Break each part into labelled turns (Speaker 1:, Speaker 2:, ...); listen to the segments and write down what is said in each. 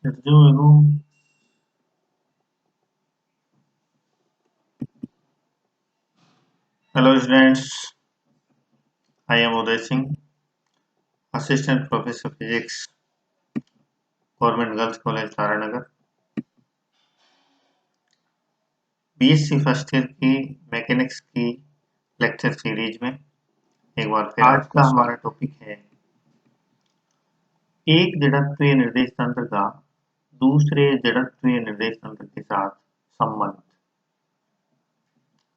Speaker 1: Hello, students. I am Uday Singh, Assistant Professor Physics, Government Girls College, Taranagar. BSc first year की mechanics की lecture series में एक बार फिर आज का हमारा टॉपिक है एक जड़त्वीय निर्देश तंत्र का दूसरे जड़त्वीय निर्देश तंत्र के साथ संबंध,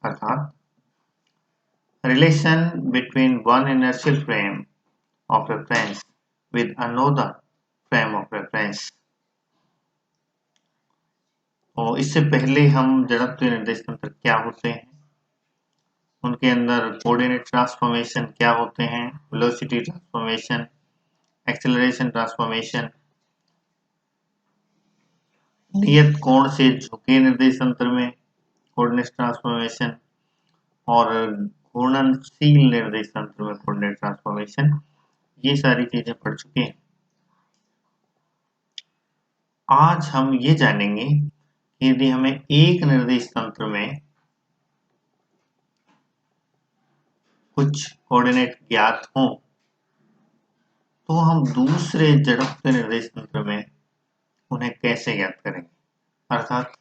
Speaker 1: अर्थात relation between one inertial frame of reference with another frame of reference। और इससे पहले हम जड़त्वीय निर्देश तंत्र क्या होते हैं, उनके अंदर कोऑर्डिनेट ट्रांसफॉर्मेशन क्या होते हैं, वेलोसिटी ट्रांसफॉर्मेशन, एक्सेलरेशन ट्रांसफॉर्मेशन, नियत कोण से झुके निर्देश तंत्र में कोऑर्डिनेट ट्रांसफॉर्मेशन और घूर्णनशील निर्देश तंत्र में कोऑर्डिनेट ट्रांसफॉर्मेशन, ये सारी चीजें पढ़ चुके हैं। आज हम ये जानेंगे कि यदि हमें एक निर्देश तंत्र में कुछ कोऑर्डिनेट ज्ञात हों तो हम दूसरे जड़त्वीय निर्देश तंत्र में उन्हें कैसे ज्ञात करेंगे, अर्थात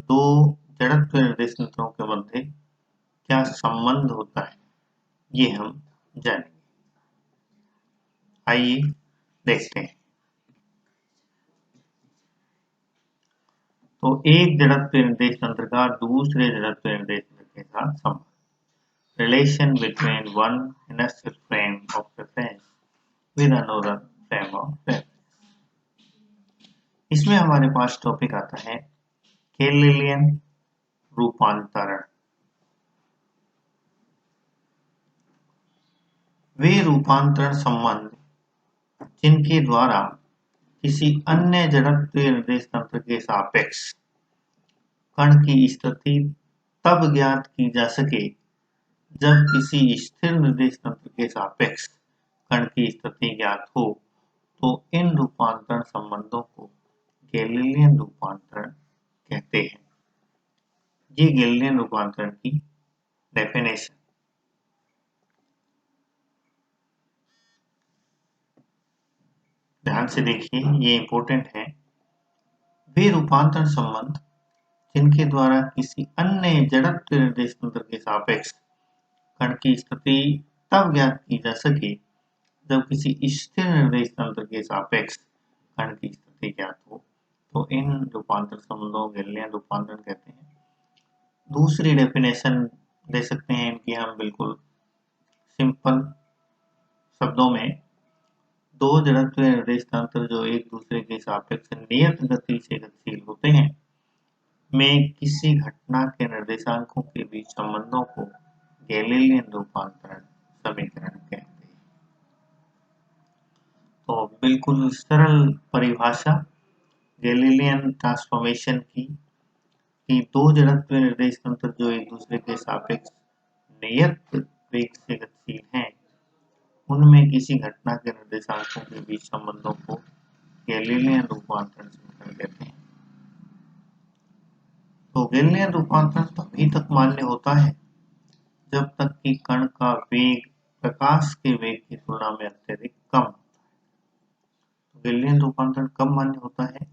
Speaker 1: दो जड़त्वीय निर्देश तंत्रों के मध्य क्या संबंध होता है, ये हम जानेंगे। आइए देखते हैं। तो एक जड़त्वीय निर्देश तंत्र का दूसरे जड़त्वीय निर्देश तंत्र के साथ संबंध, relation between one inertial frame of reference with another frame of reference। इसमें हमारे पास टॉपिक आता है गैलीलियन रूपांतरण। वे रूपांतरण संबंध जिनके द्वारा किसी अन्य जड़त्वीय निर्देश तंत्र के सापेक्ष कण की स्थिति तब ज्ञात की जा सके जब किसी स्थिर निर्देश तंत्र के सापेक्ष कण की स्थिति ज्ञात हो, तो इन रूपांतरण संबंधों को गैलीलियन रूपांतरण कहते हैं। ये गैलीलियन रूपांतरण की डेफिनेशन। ध्यान से देखिए, ये इंपॉर्टेंट है। वे रूपांतरण संबंध जिनके द्वारा किसी अन्य जड़त्वीय निर्देश तंत्र के सापेक्ष कण की स्थिति तब ज्ञात की जा सके जब किसी स्थिर निर्देश तंत्र के सापेक्ष कण की स्थिति ज्ञात हो, तो इन रूपांतरण संबंधों को गैलीलियन रूपांतरण कहते हैं। दूसरी डेफिनेशन दे सकते हैं इनकी हम बिल्कुल सिंपल शब्दों में, दो जड़त्वीय निर्देश तंत्र जो एक दूसरे के सापेक्ष नियत गति से गतिशील होते हैं में किसी घटना के निर्देशांकों के बीच संबंधों को गैलीलियन रूपांतरण समीकरण कहते हैं। तो बिल्कुल सरल परिभाषा गैलीलियन ट्रांसफॉर्मेशन की कि दो जड़त्वीय निर्देश तंत्र जो एक दूसरे के सापेक्ष नियत वेग से गतिशील हैं, उनमें किसी घटना के निर्देशांकों के बीच संबंधों को गैलीलियन रूपांतरण समीकरण कहते हैं। तो गैलीलियन रूपांतरण तभी तक मान्य होता है जब तक कि कण का वेग प्रकाश के वेग की तुलना में अत्यधिक कम होता है। तो गैलीलियन रूपांतरण कब मान्य होता है?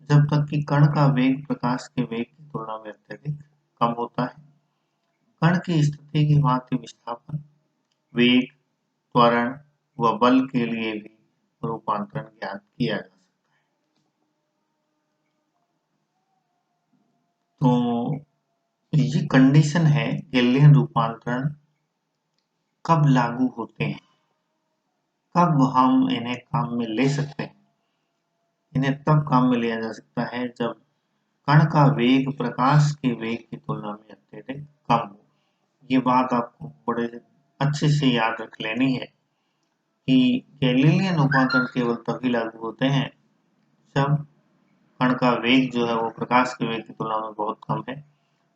Speaker 1: जब तक कि कण का वेग प्रकाश के वेग की तुलना में अत्यधिक कम होता है। कण की स्थिति की भांति विस्थापन, वेग, त्वरण व बल के लिए भी रूपांतरण ज्ञात किया जा सकता है। तो ये कंडीशन है गैलीलियन रूपांतरण कब लागू होते हैं, कब हम इन्हें काम में ले सकते हैं। इन्हें तब काम में लिया जा सकता है जब कण का वेग प्रकाश के वेग की तुलना में अत्यधिक कम हो। ये बात आपको बड़े अच्छे से याद रख लेनी है कि गैलीलियन रूपांतरण केवल तभी लागू होते हैं जब कण का वेग जो है वो प्रकाश के वेग की तुलना में बहुत कम है।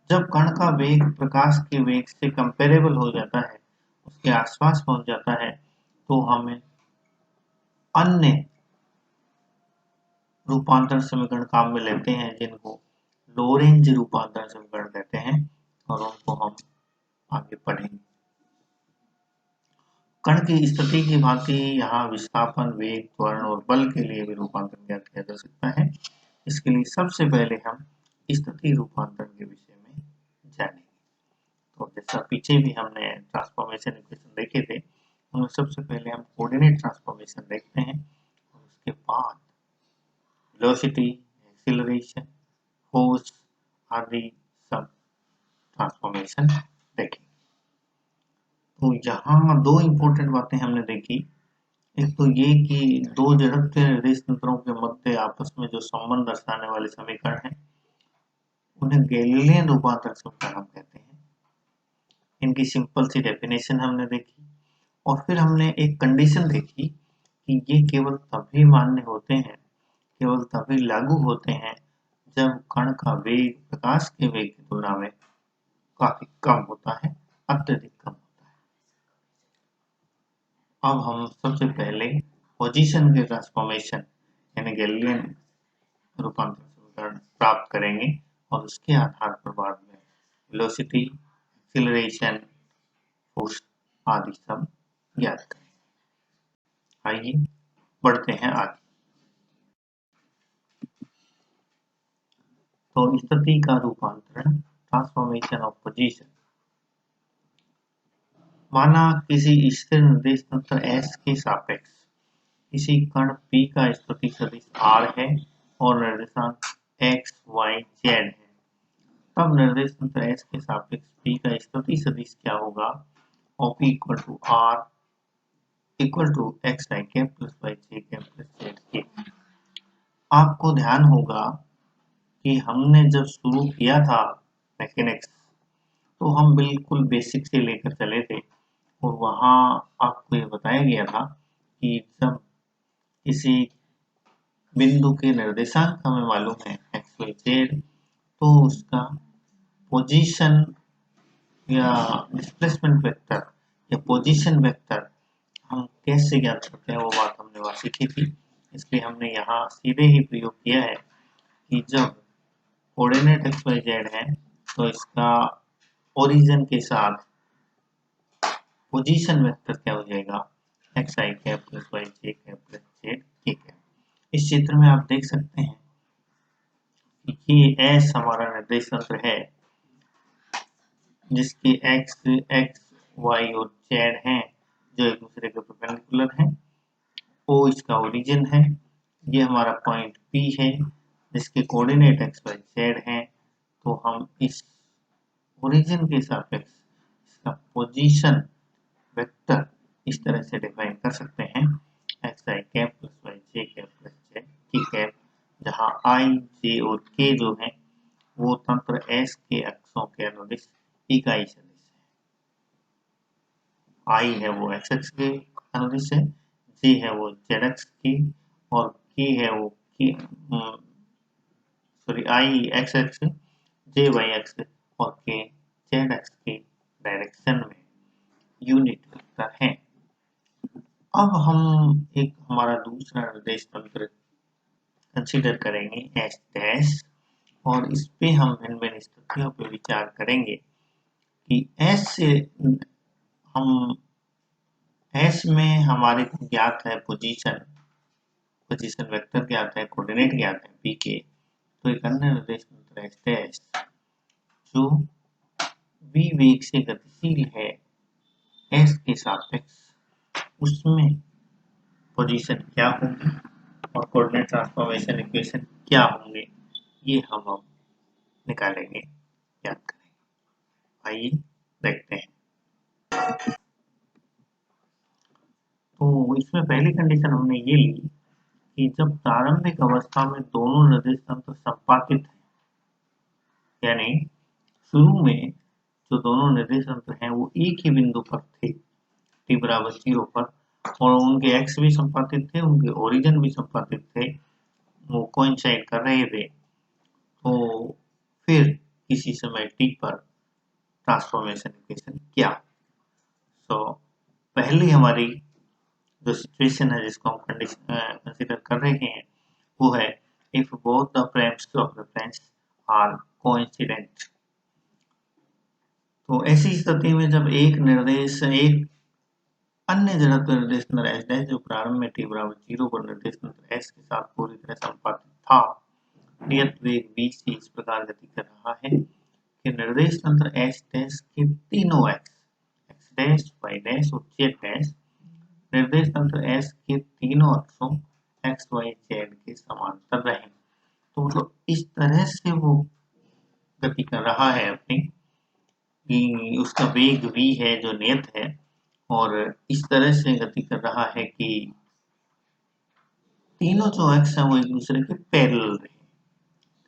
Speaker 1: जब कण का वेग प्रकाश के वेग से कंपेरेबल हो जाता है, उसके आसपास पहुंच जाता है, तो हमें अन्य रूपांतरण समीकरण काम में लेते हैं, जिनको लोरेंज रूपांतरण समीकरण कहते हैं, और उनको हम आगे पढ़ेंगे। कण की स्थिति की भांति यहाँ विस्थापन, वेग, त्वरण और बल के लिए भी रूपांतरण ज्ञात किया जा सकता है। इसके लिए सबसे पहले हम स्थिति रूपांतरण के विषय में जानेंगे। तो जैसा पीछे भी हमने ट्रांसफॉर्मेशन इक्वेशन देखे थे, उनमें सबसे पहले हम कोऑर्डिनेट ट्रांसफॉर्मेशन देखते हैं, और उसके बाद वेलोसिटी, एक्सीलरेशन, फोर्स आदि सब ट्रांसफॉर्मेशन देखेंगे। तो यहाँ दो इंपॉर्टेंट बातें हमने देखी। एक तो ये कि दो जड़त्वीय निर्देश तंत्रों के मध्य आपस में जो संबंध दर्शाने वाले समीकरण हैं, उन्हें गैलीलियन रूपांतरण समीकरण हम कहते हैं। इनकी सिंपल सी डेफिनेशन हमने देखी, और फिर हमने एक कंडीशन देखी कि ये केवल तभी मान्य होते हैं, केवल तभी लागू होते हैं जब कण का वेग प्रकाश के वेग की तुलना में काफी कम होता है, अत्यधिक कम होता है। अब हम सबसे पहले पोजीशन के ट्रांसफॉर्मेशन यानी गैलीलियन रूपांतरण समीकरण प्राप्त करेंगे, और उसके आधार पर बाद में वेलोसिटी, एक्सीलरेशन, फोर्स आदि सब ज्ञात करेंगे। आइए बढ़ते हैं आगे। तो स्थिति का रूपांतरण, ट्रांसफॉर्मेशन ऑफ पोजीशन। माना किसी स्थिर निर्देश तंत्र S के सापेक्ष किसी कण P का स्थिति सदिश R है और निर्देशांक x, y, z है, तब निर्देश तंत्र S के सापेक्ष P का स्थिति सदिश क्या होगा? OP equal to R equal to x i cap plus y j cap plus z के। आपको ध्यान होगा कि हमने जब शुरू किया था मैकेनिक्स, तो हम बिल्कुल बेसिक से लेकर चले थे, और वहाँ आपको ये बताया गया था कि जब किसी बिंदु के निर्देशांक हमें मालूम है एक्स वाई जेड, तो उसका पोजीशन या डिस्प्लेसमेंट वेक्टर या पोजीशन वेक्टर हम कैसे ज्ञात करते हैं, वो बात हमने वहाँ सीखी थी। इसलिए हमने यहाँ सीधे ही प्रयोग किया है कि जब कोऑर्डिनेट एक्स वाई जेड है, तो इसका ओरिजिन के साथ पोजीशन वेक्टर क्या हो जाएगा? X I cap plus Y J cap plus Z K cap. इस चित्र में आप देख सकते हैं कि ये एस हमारा निर्देश तंत्र है, जिसके एक्स वाई और जेड हैं जो एक दूसरे के परपेंडिकुलर हैं। ओ इसका ओरिजिन है, ये हमारा पॉइंट पी है जिसके कोऑर्डिनेट एक्स वाई जेड हैं। तो हम इस ओरिजिन के सापेक्ष इसका पोजीशन वेक्टर इस तरह से डिफाइन कर सकते हैं, x I cap plus Y J cap plus Z की कैप, जहाँ आई, जे और के जो है वो तंत्र एस के अक्षों के अनुदिश इकाई सदिश है। आई है वो एक्स एक्स के अनुदिश है, जे है वो जेड एक्स की, और के है वो आई एक्स एक्स, जे वाई एक्स और के जेड एक्स के डायरेक्शन में यूनिट वेक्टर है। अब हम एक हमारा दूसरा निर्देश तंत्र कंसीडर करेंगे एस डैश, और इस पे हम भिन्न भिन्न स्थितियों पे विचार करेंगे कि एस से हम एस में हमारे को ज्ञात है पोजीशन वेक्टर ज्ञात है, कोऑर्डिनेट ज्ञात है पी के। तो एक अन्य निर्देश तंत्र एस डैश जो v वेग से गतिशील है एस के सापेक्ष, उसमें पोजीशन क्या होगी और कोऑर्डिनेट ट्रांसफॉर्मेशन इक्वेशन क्या होंगे, ये हम अब निकालेंगे, याद करेंगे। आइए देखते हैं। तो इसमें पहली कंडीशन हमने ये ली कि जब प्रारंभिक अवस्था में दोनों निर्देश तंत्र संपातित हैं, यानी शुरू में जो दोनों निर्देश तंत्र हैं वो एक ही बिंदु पर थे t बराबर 0 पर, और उनके एक्स भी संपातित थे, उनके ओरिजिन भी संपातित थे, वो कोइंसाइड कर रहे थे, तो फिर किसी समय t पर ट्रांसफॉर्मेशन इक्वेशन क्या? तो पहली हमारी जो सिचुएशन है जिसको हम कंसीडर कर रहे हैं वो है if both the frames of reference are coincident। तो ऐसी स्थिति में जब एक निर्देश एक अन्य जड़त्व निर्देश तंत्र एच डैश जो प्रारंभ में t बराबर 0 पर निर्देश तंत्र s के साथ पूरी तरह संपादित था, नियत वेग v से इस प्रकार गति कर रहा है कि निर्देश तंत्र एच डैश के तीनों x डैश, y डैश और z डैश निर्देश तंत्र s के तीनों अक्षों x, y, z के समांतर रहे। तो मतलब इस तरह से वो गति कर रहा है अपनी, उसका वेग v है जो नियत है, और इस तरह से गति कर रहा है कि तीनों जो एक्स हैं वो एक दूसरे के पैरेलल रहे,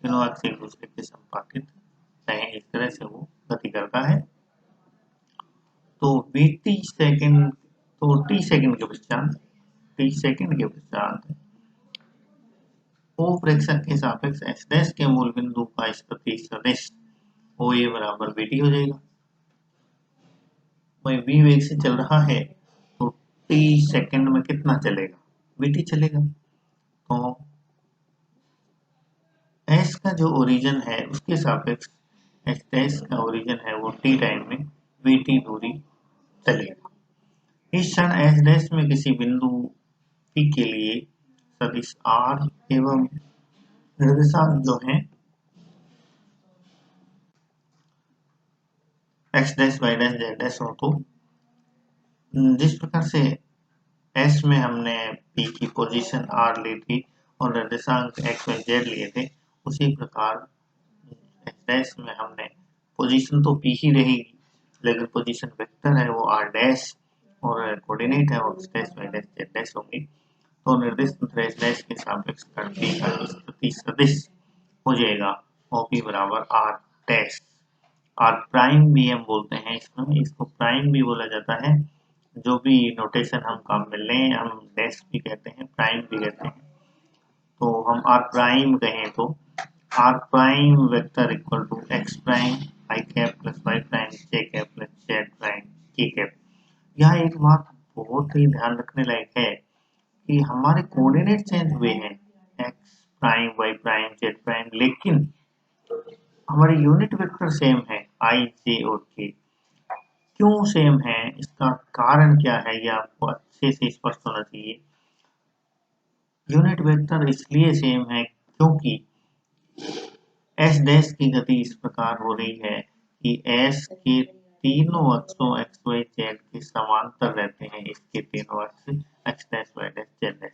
Speaker 1: तीनों एक्स एक दूसरे के संपादित रहे, इस तरह से वो गति करता है। तो टी सेकेंड के पश्चात ओ प्रेक्षक के सापेक्ष एक्स डैश के मूल बिंदु का स्थिति सदिश ओ ए बराबर bt हो जाएगा। भाई v वेग से चल रहा है तो t सेकंड में कितना चलेगा, bt चलेगा। तो s का जो ओरिजिन है उसके सापेक्ष x डैश का ओरिजिन है वो t टाइम में bt दूरी चलेगा। इस क्षण s डैश में किसी बिंदु p के लिए सदिश r एवं निर्देशांक जो है x dash, y dash, z dash हो, तो जिस प्रकार से S में हमने P की पोजीशन R ली थी और निर्देशांक x, y, z लिए थे, उसी प्रकार H डैश में हमने पोजीशन तो P ही रहेगी, लेकिन पोजीशन वेक्टर है वो R डैश और कोऑर्डिनेट है और x dash, y dash, z dash होंगी। तो निर्देश तंत्र H डैश के सापेक्ष कण P का स्थिति सदिश हो जाएगा OP बराबर R डैश। R प्राइम भी हम बोलते हैं इसमें, इसको प्राइम भी बोला जाता है, जो भी नोटेशन हम काम में लें, हम डैश भी कहते हैं, प्राइम भी कहते हैं। तो हम r प्राइम कहें तो r prime vector equal to x prime i cap plus y prime j cap plus z prime k cap. यहाँ एक बात बहुत ही ध्यान रखने लायक है कि हमारे कोऑर्डिनेट चेंज हुए हैं x prime, y prime, z prime, लेकिन हमारे यूनिट वेक्टर सेम है i, j और k। क्यों सेम है, इसका कारण क्या है, ये आपको अच्छे से स्पष्ट होना चाहिए। यूनिट वेक्टर इसलिए सेम है क्योंकि s डैश की गति इस प्रकार हो रही है कि s के तीनों अक्षों x, y, z के समांतर रहते हैं, इसके तीनों अक्ष x dash, y dash, z dash.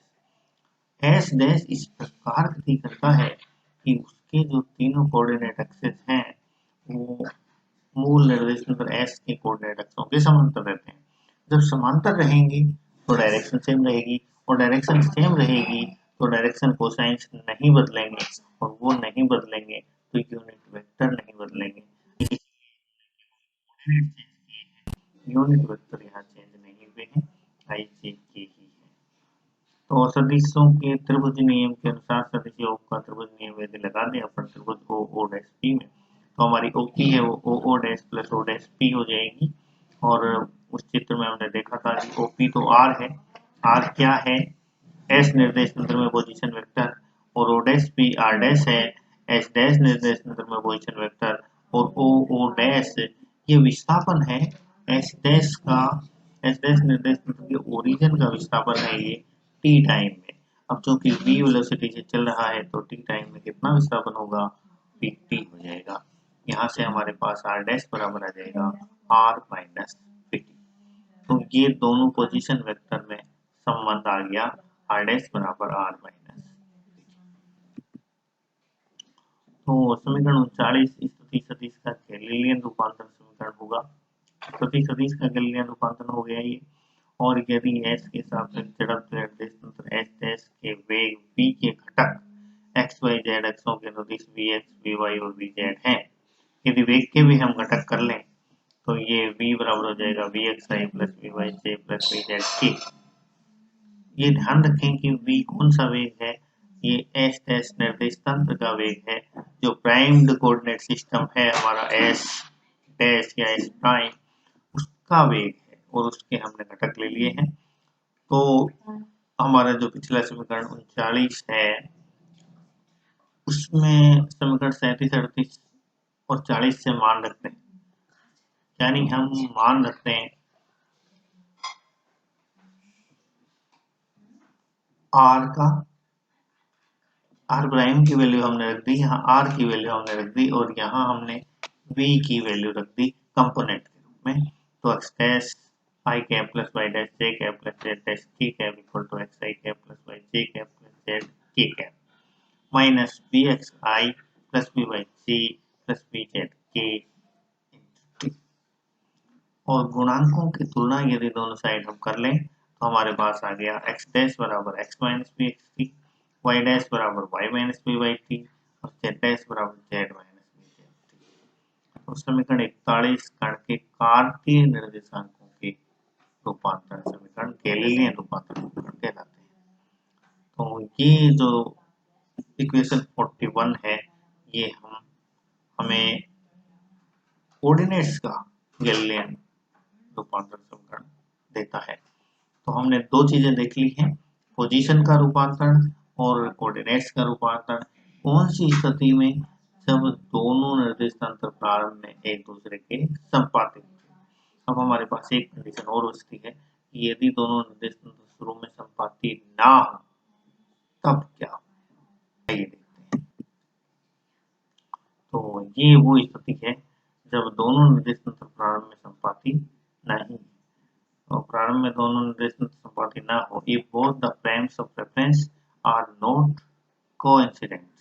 Speaker 1: s dash इस प्रकार गति करता है कि उसके जो तीनों कोऑर्डिनेट एक्सेस हैं वो मूल निर्देश तंत्र S के कोऑर्डिनेट अक्षों के समांतर रहते हैं। जब समांतर रहेंगे तो डायरेक्शन सेम रहेगी, और डायरेक्शन सेम रहेगी तो डायरेक्शन कोसाइंस नहीं बदलेंगे, और वो नहीं बदलेंगे तो यूनिट वेक्टर नहीं बदलेंगे। यूनिट वेक्टर यहाँ चेंज नहीं हुए हैं, आई जे के ही है। तो सदिशों के त्रिभुज नियम के अनुसार सदिश योग का त्रिभुज नियम यदि लगा दें अपन त्रिभुज ओ डैश पी में, तो हमारी OP है वो O dash plus O dash P हो जाएगी। और उस चित्र में हमने देखा था कि OP तो R है, R क्या है, S निर्देश तंत्र में पोजीशन वेक्टर, और O dash P R dash है, S डैश निर्देश तंत्र में पोजीशन वेक्टर, और ओ डैश ये विस्थापन है S डैश का, S डैश निर्देश तंत्र के ओरिजिन का विस्थापन है ये t टाइम में। अब जो कि v वेलोसिटी से चल रहा है तो t टाइम में कितना विस्थापन होगा, pt हो जाएगा। यहाँ से हमारे पास r डैश बराबर आ जाएगा r माइनस pt। तो ये दोनों पोजीशन वेक्टर में संबंध आ गया, r डैश बराबर r माइनस pt। तो समीकरण 39 स्थिति सदिश का गैलीलियन रूपांतरण समीकरण होगा। स्थिति सदिश का गैलीलियन रूपांतरण हो गया ये। और यदि s के सापेक्ष जड़त्व निर्देश तंत्र h डैश के वेग v के घटक x, y, z अक्षों के सदिश vx, vy और vz हैं, यदि वेग के भी हम घटक कर लें तो ये v बराबर हो जाएगा vxi plus vyj plus vzk। ये ध्यान रखें कि v कौन सा वेग है, ये s डैश निर्देश तंत्र का वेग है, जो प्राइम्ड कोऑर्डिनेट सिस्टम है हमारा s डैश या s प्राइम, उसका वेग है, और उसके हमने घटक ले लिए हैं। तो हमारा जो पिछला समीकरण 39 है उसमें समीकरण 37, 38 और 40 से मान रखते हैं, यानी हम मान रखते हैं आर का, आर प्राइम की वैल्यू हमने रख दी, यहाँ आर की वैल्यू हमने रख दी और यहाँ हमने वी की वैल्यू रख दी कंपोनेंट के रूप में। तो X dash I cap plus Y dash J cap plus Z dash K cap equal to X I cap plus Y J cap plus Z K cap minus B X I plus B Y J plus B Z K, और गुणांकों की तुलना यदि दोनों side हम कर लें तो हमारे पास आ गया एक्स डैश बराबर X minus B X T, Y dash बराबर Y minus B Y T और जेड डैश बराबर Z minus B Z T. तो समीकरण 41 कण के कार्तीय निर्देशांकों के रूपांतरण समीकरण गैलीलियन रूपांतरण समीकरण कहलाते हैं। तो ये जो इक्वेशन 41 है ये हमें कोऑर्डिनेट्स का गैलीलियन रूपांतरण समीकरण देता है। तो हमने दो चीजें देख ली हैं, पोजीशन का रूपांतरण और कोऑर्डिनेट्स का रूपांतरण। कौन सी स्थिति में, जब दोनों निर्देश तंत्र प्रारंभ में एक दूसरे के संपाती होते हैं। अब हमारे पास एक कंडीशन और बचती है कि यदि दोनों निर्देश तंत्र शुरू में संपाती ना हो तब क्या, आइए देखते हैं। तो ये वो स्थिति है जब दोनों निर्देश तंत्र प्रारंभ में संपाती नहीं, तो प्रारंभ में दोनों निर्देश तंत्र संपाती ना हो, if both the frames of reference are not coincident।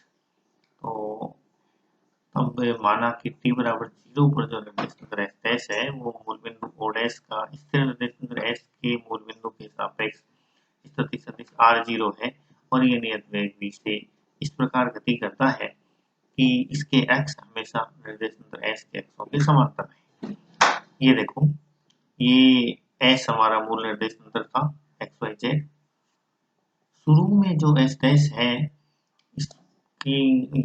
Speaker 1: तो अब माना कि t बराबर 0 पर जो निर्देश तंत्र s है वो मूल बिंदु o' का स्थिर निर्देश तंत्र s के मूल बिंदु के सापेक्ष स्थिति सदिश r0 है और ये नियत वेग v से इस प्रकार गति करता है कि इसके x हमेशा निर्देश तंत्र s के अक्षों के समांतर है। ये देखो, ये S हमारा मूल निर्देश तंत्र था एक्स वाई जेड। शुरू में जो S डैश है इसकी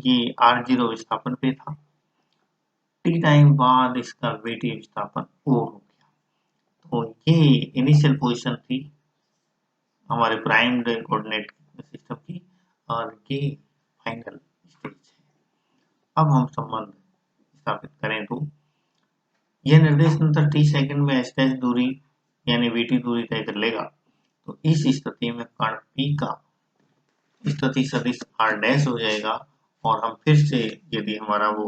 Speaker 1: ये R0 विस्थापन पे था, टी टाइम बाद इसका VT विस्थापन O हो गया। तो ये इनिशियल पोजीशन थी हमारे प्राइम कोऑर्डिनेट सिस्टम की और ये फाइनल स्टेज है। अब हम संबंध स्थापित करें तो यह निर्देश तंत्र t सेकंड में S डैश दूरी यानी VT दूरी तय कर लेगा। तो इस स्थिति में कण P का स्थिति सदिश r डैश हो जाएगा और हम फिर से यदि हमारा वो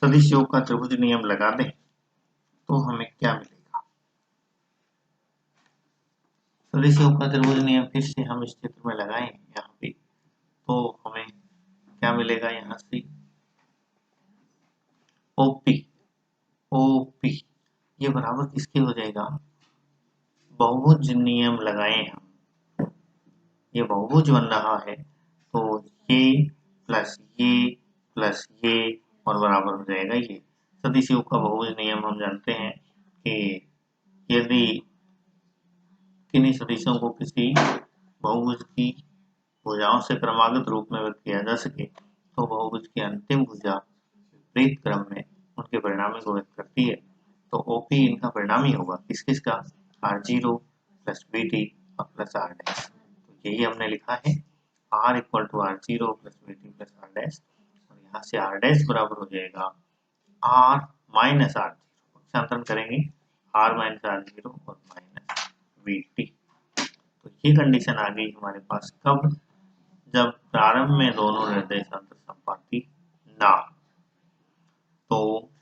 Speaker 1: सदिश योग का त्रिभुज नियम लगा दें तो हमें क्या मिलेगा। सदिश योग का त्रिभुज नियम फिर से हम इस चित्र में लगाएं यहाँ पे, तो हमें क्या मिलेगा, यहाँ से OP ये बराबर किसके हो जाएगा, बहुभुज नियम लगाए हम, ये बहुभुज बन रहा है तो ये प्लस ये और बराबर हो जाएगा ये। सदिश योग का बहुभुज नियम हम जानते हैं कि यदि किन्हीं सदिशों को किसी बहुभुज की भुजाओं से क्रमागत रूप में व्यक्त किया जा सके तो बहुभुज की अंतिम भुजा विपरीत क्रम में उनके परिणामी को व्यक्त करती है। तो OP इनका परिणामी होगा, किस किस का, R0 प्लस VT और प्लस R डैश। तो यही हमने लिखा है R equal to R0 plus VT plus R dash, और यहाँ से R डैश बराबर हो जाएगा R माइनस R0, पक्षांतरण करेंगे R माइनस R0 और माइनस VT। तो ये कंडीशन आ गई हमारे पास कब, जब प्रारंभ में दोनों निर्देश तंत्र संपाती ना। तो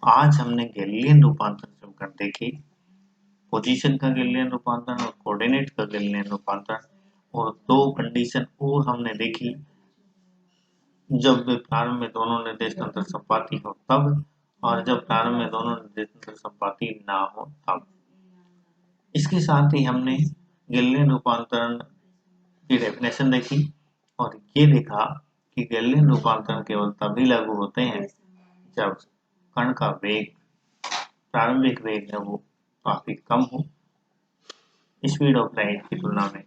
Speaker 1: आज हमने गैलीलियन रूपांतरण समीकरण देखे, पोजीशन का गैलीलियन रूपांतरण और कोऑर्डिनेट का गैलीलियन रूपांतरण, और दो कंडीशन और हमने देखी, जब प्रारंभ में दोनों निर्देश तंत्र संपाती हो तब, और जब प्रारंभ में दोनों निर्देश तंत्र संपाती ना हो तब। इसके साथ ही हमने गैलीलियन रूपांतरण की डेफिनेशन देखी और ये देखा कि गैलीलियन रूपांतरण केवल तभी लागू होते हैं जब कण का वेग, प्रारंभिक वेग है वो काफी कम हो, स्पीड ऑफ लाइट की तुलना में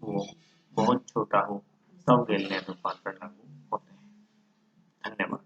Speaker 1: वो बहुत छोटा हो, तब गैलीलियन रूपांतरण लागू होते हैं। धन्यवाद।